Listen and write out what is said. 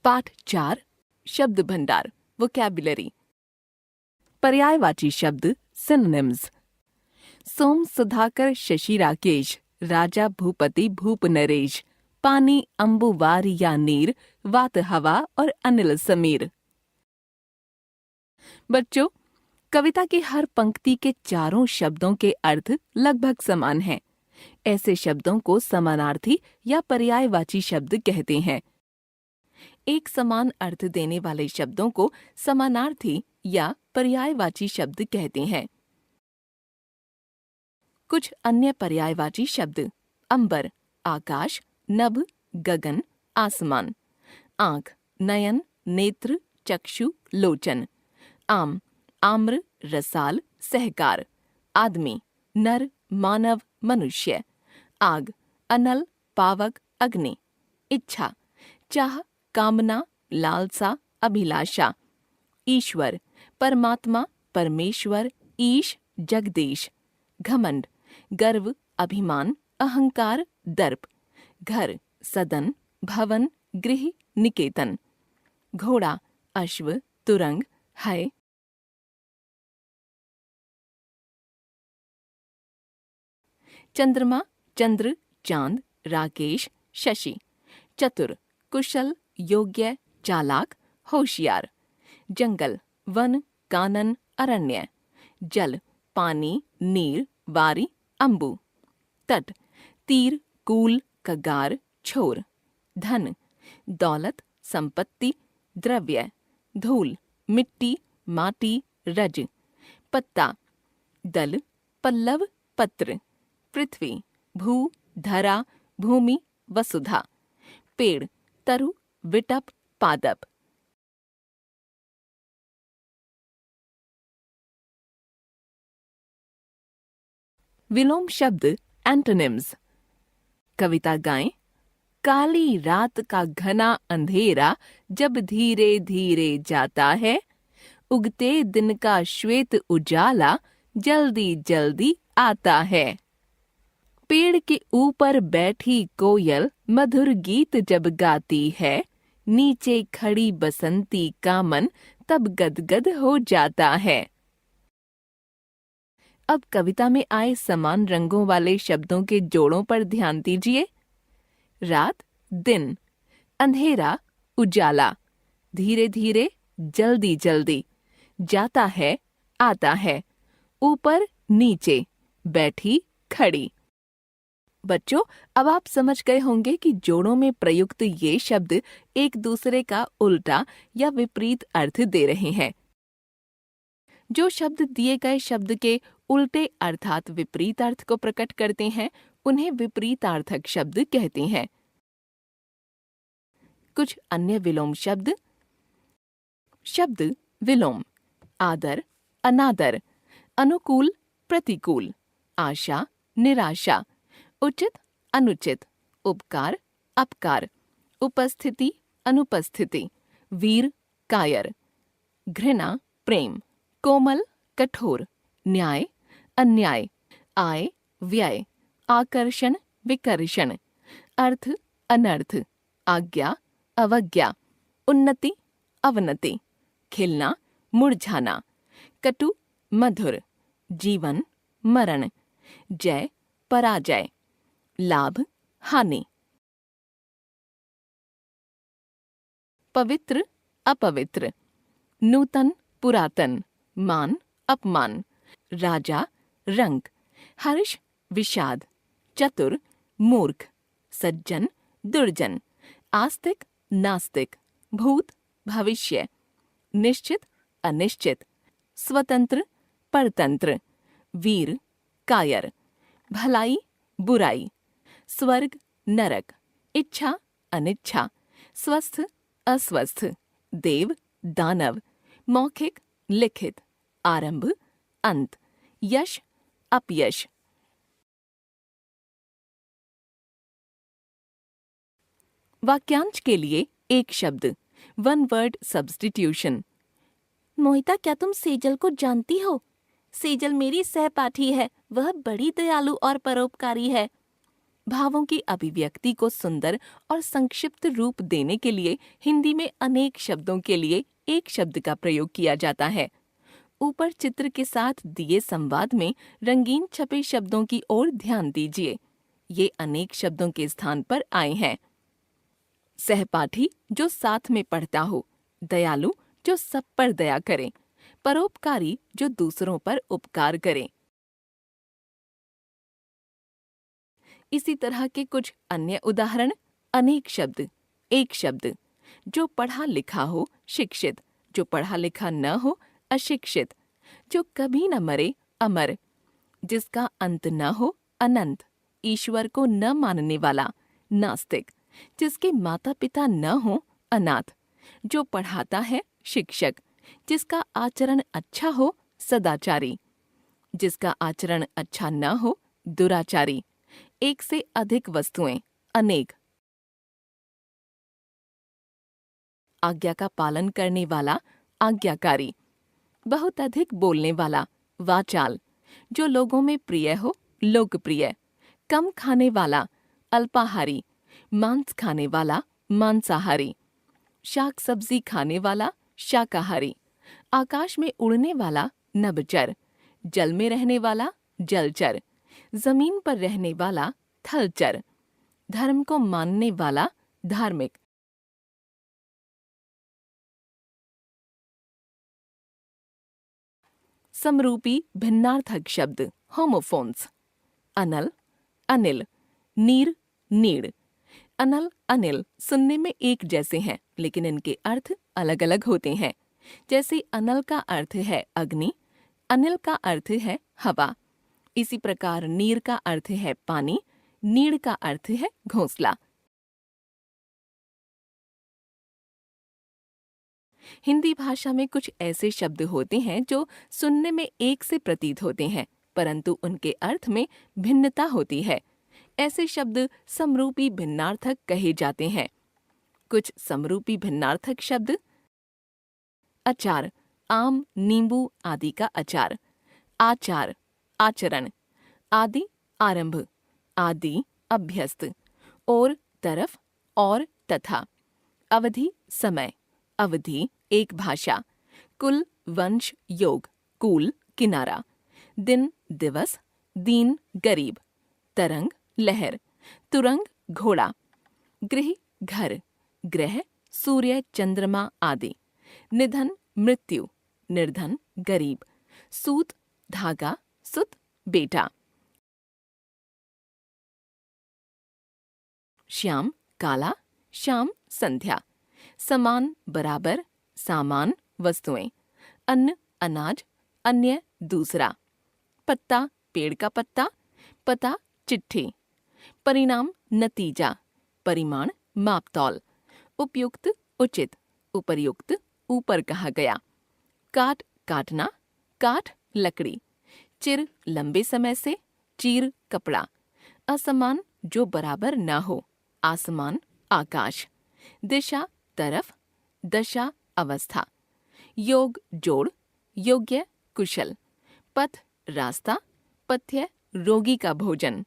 पाठ 4 शब्द भंडार वोकैब्युलरी। पर्यायवाची शब्द सिनोनिम्स। सोम सुधाकर शशि राकेश, राजा भूपति भूप नरेश, पानी अंबुवार या नीर, वात हवा और अनिल समीर। बच्चों, कविता की हर पंक्ति के चारों शब्दों के अर्थ लगभग समान हैं। ऐसे शब्दों को समानार्थी या पर्यायवाची शब्द कहते हैं। एक समान अर्थ देने वाले शब्दों को समानार्थी या पर्यायवाची शब्द कहते हैं। कुछ अन्य पर्यायवाची शब्द: अंबर, आकाश, नभ, गगन, आसमान। आंख, नयन, नेत्र, चक्षु, लोचन। आम, आम्र, रसाल, सहकार। आदमी, नर, मानव, मनुष्य। आग, अनल, पावक, अग्नि। इच्छा, चाह, कामना, लालसा, अभिलाषा। ईश्वर, परमात्मा, परमेश्वर, ईश, जगदीश। घमंड, गर्व, अभिमान, अहंकार, दर्प। घर, सदन, भवन, गृह, निकेतन। घोड़ा, अश्व, तुरंग, है। चंद्रमा, चंद्र, चांद, राकेश, शशि। चतुर, कुशल, योग्य, चालाक, होशियार। जंगल, वन, कानन, अरण्य। जल, पानी, नीर, वारी, अंबु। तट, तीर, कूल, कगार, छोर। धन, दौलत, संपत्ति, द्रव्य। धूल, मिट्टी, माटी, रज। पत्ता, दल, पल्लव, पत्र। पृथ्वी, भू, धरा, भूमि, वसुधा। पेड़, तरु, विटप, पादप। विलोम शब्द एंटोनिम्स। कविता गाएं। काली रात का घना अंधेरा जब धीरे धीरे जाता है, उगते दिन का श्वेत उजाला जल्दी जल्दी आता है। पेड़ के ऊपर बैठी कोयल मधुर गीत जब गाती है, नीचे खड़ी बसंती का मन तब गदगद हो जाता है। अब कविता में आए समान रंगों वाले शब्दों के जोड़ों पर ध्यान दीजिए। रात, दिन। अंधेरा, उजाला। धीरे धीरे, जल्दी जल्दी। जाता है, आता है। ऊपर, नीचे। बैठी, खड़ी। बच्चों, अब आप समझ गए होंगे कि जोड़ों में प्रयुक्त ये शब्द एक दूसरे का उल्टा या विपरीत अर्थ दे रहे हैं। जो शब्द दिए गए शब्द के उल्टे अर्थात विपरीत अर्थ को प्रकट करते हैं, उन्हें विपरीतार्थक शब्द कहते हैं। कुछ अन्य विलोम शब्द। शब्द विलोम: आदर, अनादर। अनुकूल, प्रतिकूल। आशा, निराशा। उचित, अनुचित। उपकार, अपकार। उपस्थिति, अनुपस्थिति। वीर, कायर। घृणा, प्रेम। कोमल, कठोर। न्याय, अन्याय। आय, व्यय। आकर्षण, विकर्षण। अर्थ, अनर्थ। आज्ञा, अवज्ञा। उन्नति, अवनति। खिलना, मुरझाना। कटु, मधुर। जीवन, मरण। जय, पराजय। लाभ, हानि। पवित्र, अपवित्र। नूतन, पुरातन। मान, अपमान। राजा, रंक। हर्ष, विषाद। चतुर, मूर्ख। सज्जन, दुर्जन। आस्तिक, नास्तिक। भूत, भविष्य। निश्चित, अनिश्चित। स्वतंत्र, परतंत्र। वीर, कायर। भलाई, बुराई। स्वर्ग, नरक। इच्छा, अनिच्छा। स्वस्थ, अस्वस्थ। देव, दानव। मौखिक, लिखित। आरंभ, अंत। यश, अपयश। वाक्यांश के लिए एक शब्द। One word substitution. मोहिता, क्या तुम सेजल को जानती हो? सेजल मेरी सहपाठी है। वह बड़ी दयालु और परोपकारी है। भावों की अभिव्यक्ति को सुंदर और संक्षिप्त रूप देने के लिए हिंदी में अनेक शब्दों के लिए एक शब्द का प्रयोग किया जाता है। ऊपर चित्र के साथ दिए संवाद में रंगीन छपे शब्दों की ओर ध्यान दीजिए। ये अनेक शब्दों के स्थान पर आए हैं। सहपाठी जो साथ में पढ़ता हो, दयालु जो सब पर दया करे, परोपकारी जो दूसरों पर उपकार करे। इसी तरह के कुछ अन्य उदाहरण। अनेक शब्द, एक शब्द। जो पढ़ा लिखा हो, शिक्षित। जो पढ़ा लिखा न हो, अशिक्षित। जो कभी न मरे, अमर। जिसका अंत न हो, अनंत। ईश्वर को न मानने वाला, नास्तिक। जिसके माता पिता न हो, अनाथ। जो पढ़ाता है, शिक्षक। जिसका आचरण अच्छा हो, सदाचारी। जिसका आचरण अच्छा न हो, दुराचारी। एक से अधिक वस्तुएं, अनेक। आज्ञा का पालन करने वाला, आज्ञाकारी। बहुत अधिक बोलने वाला, वाचाल। जो लोगों में प्रिय हो, लोकप्रिय। कम खाने वाला, अल्पाहारी। मांस खाने वाला, मांसाहारी। शाक सब्जी खाने वाला, शाकाहारी। आकाश में उड़ने वाला, नभचर। जल में रहने वाला, जलचर। जमीन पर रहने वाला, थलचर। धर्म को मानने वाला, धार्मिक। समरूपी भिन्नार्थक शब्द, होमोफोन्स। अनल, अनिल। नीर, नीड़। अनल, अनिल सुनने में एक जैसे हैं, लेकिन इनके अर्थ अलग अलग होते हैं। जैसे अनल का अर्थ है अग्नि, अनिल का अर्थ है हवा। इसी प्रकार नीर का अर्थ है पानी, नीड़ का अर्थ है घोंसला। हिंदी भाषा में कुछ ऐसे शब्द होते हैं जो सुनने में एक से प्रतीत होते हैं, परंतु उनके अर्थ में भिन्नता होती है। ऐसे शब्द समरूपी भिन्नार्थक कहे जाते हैं। कुछ समरूपी भिन्नार्थक शब्द। अचार, आम, नींबू आदि का अचार। आचार, आचरण। आदि, आरंभ। आदि, अभ्यस्त। और, तरफ, और, तथा। अवधि, समय। अवधि, एक भाषा। कुल, वंश, योग। कूल, किनारा। दिन, दिवस। दीन, गरीब। तरंग, लहर। तुरंग, घोड़ा। गृह, घर। ग्रह, सूर्य, चंद्रमा आदि। निधन, मृत्यु। निर्धन, गरीब। सूत, धागा। सुत, बेटा। श्याम, काला। शाम, संध्या। समान, बराबर। सामान, वस्तुएं। अन्न, अनाज। अन्य, दूसरा। पत्ता, पेड़ का पत्ता। पता, चिट्ठी। परिणाम, नतीजा। परिमाण, मापतौल। उपयुक्त, उचित। उपर्युक्त, ऊपर कहा गया। काट, काटना। काठ, लकड़ी। चिर, लंबे समय से। चीर, कपड़ा। असमान, जो बराबर न हो। आसमान, आकाश। दिशा, तरफ। दशा, अवस्था। योग, जोड़। योग्य, कुशल। पथ, रास्ता। पथ्य, रोगी का भोजन।